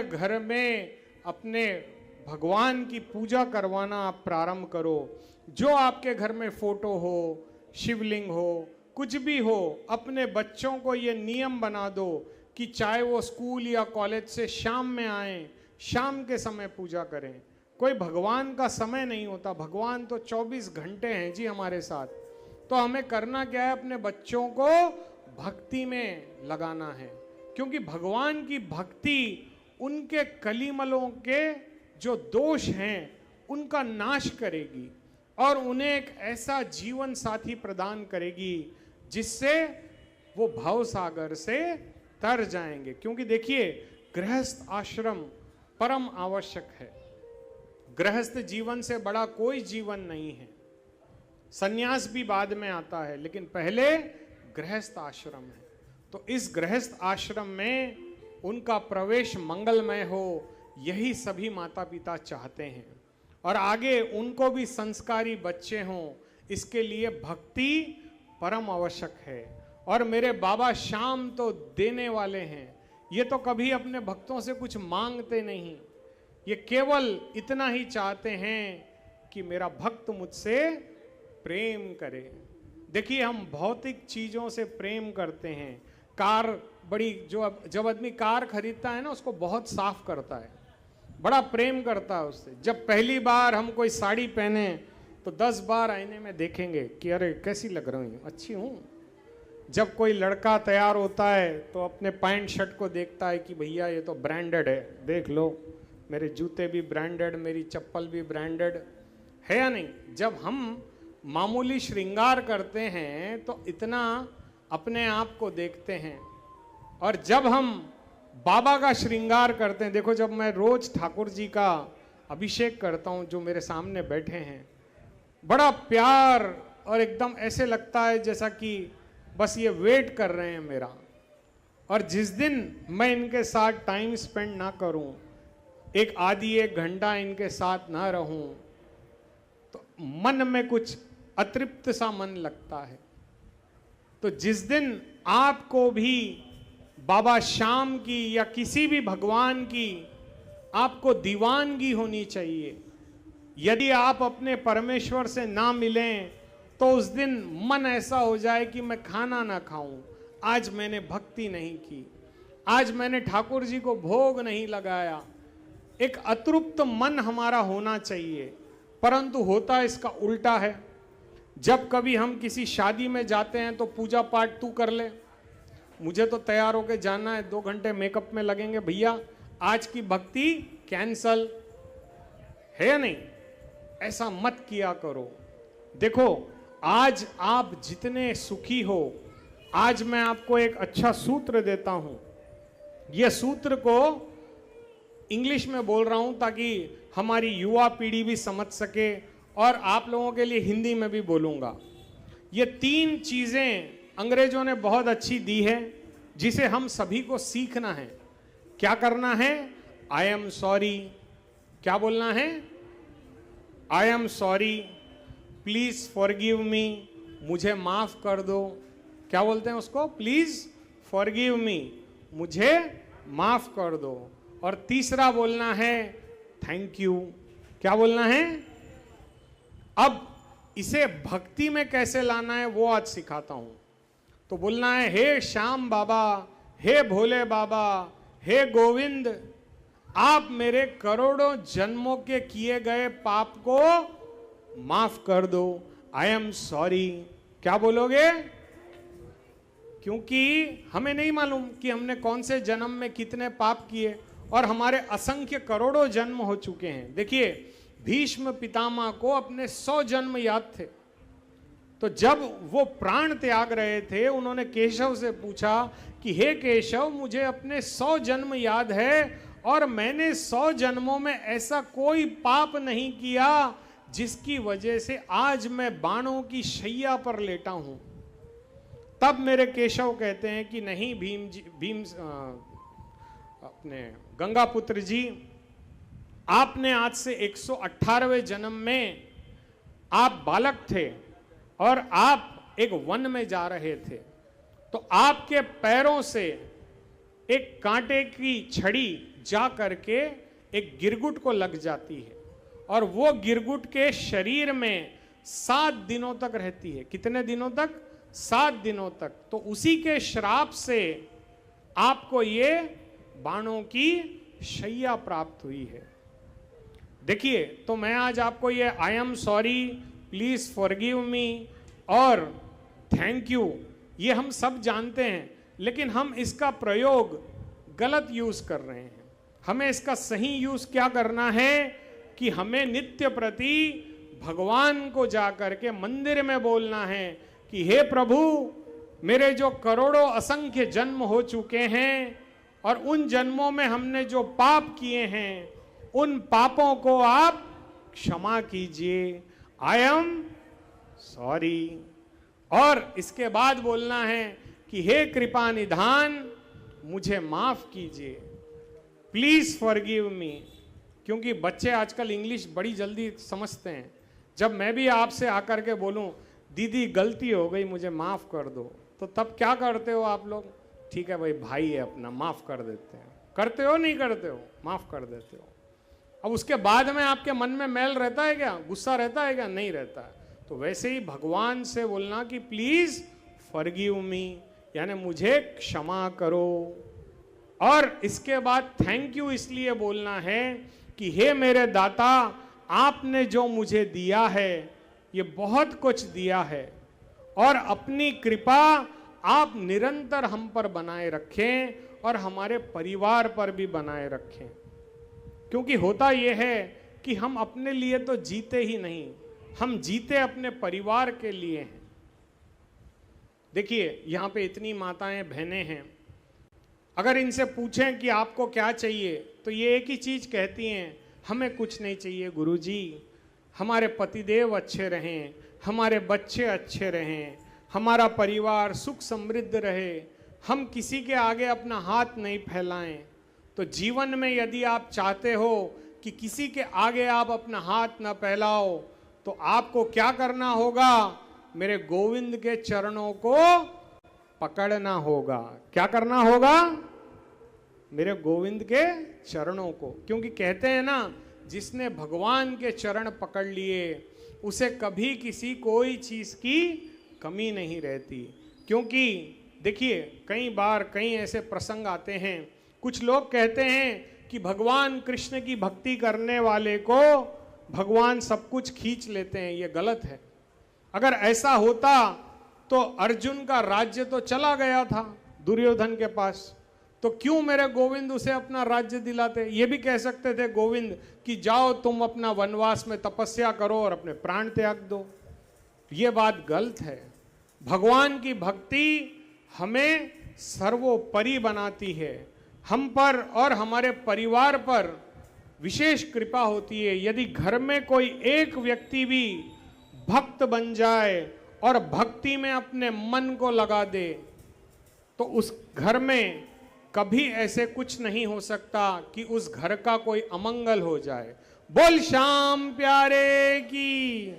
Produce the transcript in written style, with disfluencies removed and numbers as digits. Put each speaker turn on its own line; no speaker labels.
घर में अपने भगवान की पूजा करवाना आप प्रारंभ करो। जो आपके घर में फोटो हो, शिवलिंग हो, कुछ भी हो, अपने बच्चों को ये नियम बना दो कि चाहे वो स्कूल या कॉलेज से शाम में आए, शाम के समय पूजा करें। कोई भगवान का समय नहीं होता, भगवान तो 24 घंटे हैं जी हमारे साथ। तो हमें करना क्या है, अपने बच्चों को भक्ति में लगाना है, क्योंकि भगवान की भक्ति उनके कलीमलों के जो दोष हैं उनका नाश करेगी और उन्हें एक ऐसा जीवन साथी प्रदान करेगी जिससे वो भव सागर से तर जाएंगे। क्योंकि देखिए, गृहस्थ आश्रम परम आवश्यक है। गृहस्थ जीवन से बड़ा कोई जीवन नहीं है। संन्यास भी बाद में आता है, लेकिन पहले गृहस्थ आश्रम है। तो इस गृहस्थ आश्रम में उनका प्रवेश मंगलमय हो, यही सभी माता पिता चाहते हैं। और आगे उनको भी संस्कारी बच्चे हों, इसके लिए भक्ति परम आवश्यक है। और मेरे बाबा श्याम तो देने वाले हैं। ये तो कभी अपने भक्तों से कुछ मांगते नहीं, ये केवल इतना ही चाहते हैं कि मेरा भक्त मुझसे प्रेम करे। देखिए, हम भौतिक चीजों से प्रेम करते हैं। कार बड़ी, जब आदमी कार खरीदता है ना, उसको बहुत साफ करता है, बड़ा प्रेम करता है उससे। जब पहली बार हम कोई साड़ी पहने तो 10 बार आईने में देखेंगे कि अरे कैसी लग रही हूँ, अच्छी हूँ। जब कोई लड़का तैयार होता है तो अपने पैंट शर्ट को देखता है कि भैया ये तो ब्रांडेड है, देख लो मेरे जूते भी ब्रांडेड, मेरी चप्पल भी ब्रांडेड है या नहीं। जब हम मामूली श्रृंगार करते हैं तो इतना अपने आप को देखते हैं। और जब हम बाबा का श्रृंगार करते हैं, देखो जब मैं रोज ठाकुर जी का अभिषेक करता हूं, जो मेरे सामने बैठे हैं, बड़ा प्यार और एकदम ऐसे लगता है जैसा कि बस ये वेट कर रहे हैं मेरा। और जिस दिन मैं इनके साथ टाइम स्पेंड ना करूं, एक घंटा इनके साथ ना रहूं, तो मन में कुछ अतृप्त सा मन लगता है। तो जिस दिन आपको भी बाबा श्याम की या किसी भी भगवान की आपको दीवानगी होनी चाहिए। यदि आप अपने परमेश्वर से ना मिलें तो उस दिन मन ऐसा हो जाए कि मैं खाना ना खाऊं, आज मैंने भक्ति नहीं की, आज मैंने ठाकुर जी को भोग नहीं लगाया। एक अतृप्त मन हमारा होना चाहिए, परंतु होता इसका उल्टा है। जब कभी हम किसी शादी में जाते हैं तो पूजा पाठ तू कर ले, मुझे तो तैयार होके जाना है, 2 घंटे मेकअप में लगेंगे, भैया आज की भक्ति कैंसल है या नहीं। ऐसा मत किया करो। देखो, आज आप जितने सुखी हो, आज मैं आपको एक अच्छा सूत्र देता हूं। यह सूत्र को इंग्लिश में बोल रहा हूं ताकि हमारी युवा पीढ़ी भी समझ सके, और आप लोगों के लिए हिंदी में भी बोलूंगा। ये 3 चीजें अंग्रेजों ने बहुत अच्छी दी है, जिसे हम सभी को सीखना है। क्या करना है? I am sorry. क्या बोलना है? I am sorry, please forgive me, मुझे माफ कर दो। क्या बोलते हैं उसको? प्लीज फॉरगिव मी, मुझे माफ कर दो। और तीसरा बोलना है थैंक यू। क्या बोलना है? अब इसे भक्ति में कैसे लाना है वो आज सिखाता हूं। तो बोलना है, हे श्याम बाबा, हे भोले बाबा, हे गोविंद, आप मेरे करोड़ों जन्मों के किए गए पाप को माफ कर दो। I am sorry. क्या बोलोगे? क्योंकि हमें नहीं मालूम कि हमने कौन से जन्म में कितने पाप किए, और हमारे असंख्य करोड़ों जन्म हो चुके हैं। देखिए, भीष्म पितामह को अपने 100 जन्म याद थे। तो जब वो प्राण त्याग रहे थे, उन्होंने केशव से पूछा कि हे केशव, मुझे अपने 100 जन्म याद है और मैंने 100 जन्मों में ऐसा कोई पाप नहीं किया जिसकी वजह से आज मैं बाणों की शैया पर लेटा हूं। तब मेरे केशव कहते हैं कि नहीं अपने गंगापुत्र जी, आपने आज से 118वें जन्म में आप बालक थे और आप एक वन में जा रहे थे, तो आपके पैरों से एक कांटे की छड़ी जा करके एक गिरगुट को लग जाती है और वो गिरगुट के शरीर में 7 दिनों तक रहती है। कितने दिनों तक? 7 दिनों तक। तो उसी के श्राप से आपको ये बाणों की शैया प्राप्त हुई है। देखिए, तो मैं आज आपको ये I am sorry, please forgive me और थैंक यू, ये हम सब जानते हैं, लेकिन हम इसका प्रयोग गलत यूज कर रहे हैं। हमें इसका सही यूज क्या करना है कि हमें नित्य प्रति भगवान को जाकर के मंदिर में बोलना है कि हे प्रभु, मेरे जो करोड़ों असंख्य जन्म हो चुके हैं और उन जन्मों में हमने जो पाप किए हैं, उन पापों को आप क्षमा कीजिए, आई एम सॉरी। और इसके बाद बोलना है कि हे कृपा निधान, मुझे माफ कीजिए, प्लीज फॉरगिव मी। क्योंकि बच्चे आजकल इंग्लिश बड़ी जल्दी समझते हैं। जब मैं भी आपसे आकर के बोलूं दीदी गलती हो गई, मुझे माफ कर दो, तो तब क्या करते हो आप लोग? ठीक है भाई, भाई है अपना, माफ कर देते हैं। करते हो नहीं करते हो? माफ कर देते हो। अब उसके बाद में आपके मन में मैल रहता है क्या? गुस्सा रहता है क्या? नहीं रहता है। तो वैसे ही भगवान से बोलना कि प्लीज फॉरगिव मी, यानी मुझे क्षमा करो। और इसके बाद थैंक यू इसलिए बोलना है कि हे मेरे दाता, आपने जो मुझे दिया है ये बहुत कुछ दिया है, और अपनी कृपा आप निरंतर हम पर बनाए रखें और हमारे परिवार पर भी बनाए रखें। क्योंकि होता यह है कि हम अपने लिए तो जीते ही नहीं, हम जीते अपने परिवार के लिए हैं। देखिए, यहां पे इतनी माताएं बहनें हैं, अगर इनसे पूछें कि आपको क्या चाहिए, तो ये एक ही चीज कहती हैं, हमें कुछ नहीं चाहिए गुरुजी, हमारे पतिदेव अच्छे रहें, हमारे बच्चे अच्छे रहें, हमारा परिवार सुख समृद्ध रहे, हम किसी के आगे अपना हाथ नहीं फैलाएं। तो जीवन में यदि आप चाहते हो कि किसी के आगे आप अपना हाथ ना फैलाओ, तो आपको क्या करना होगा? मेरे गोविंद के चरणों को पकड़ना होगा। क्या करना होगा? मेरे गोविंद के चरणों को। क्योंकि कहते हैं ना, जिसने भगवान के चरण पकड़ लिए उसे कभी किसी कोई चीज की कमी नहीं रहती। क्योंकि देखिए, कई बार कई ऐसे प्रसंग आते हैं, कुछ लोग कहते हैं कि भगवान कृष्ण की भक्ति करने वाले को भगवान सब कुछ खींच लेते हैं। ये गलत है। अगर ऐसा होता तो अर्जुन का राज्य तो चला गया था दुर्योधन के पास, तो क्यों मेरे गोविंद उसे अपना राज्य दिलाते? ये भी कह सकते थे गोविंद कि जाओ तुम अपना वनवास में तपस्या करो और अपने प्राण त्याग दो। ये बात गलत है। भगवान की भक्ति हमें सर्वोपरि बनाती है, हम पर और हमारे परिवार पर विशेष कृपा होती है। यदि घर में कोई एक व्यक्ति भी भक्त बन जाए और भक्ति में अपने मन को लगा दे, तो उस घर में कभी ऐसे कुछ नहीं हो सकता कि उस घर का कोई अमंगल हो जाए। बोल श्याम प्यारे की।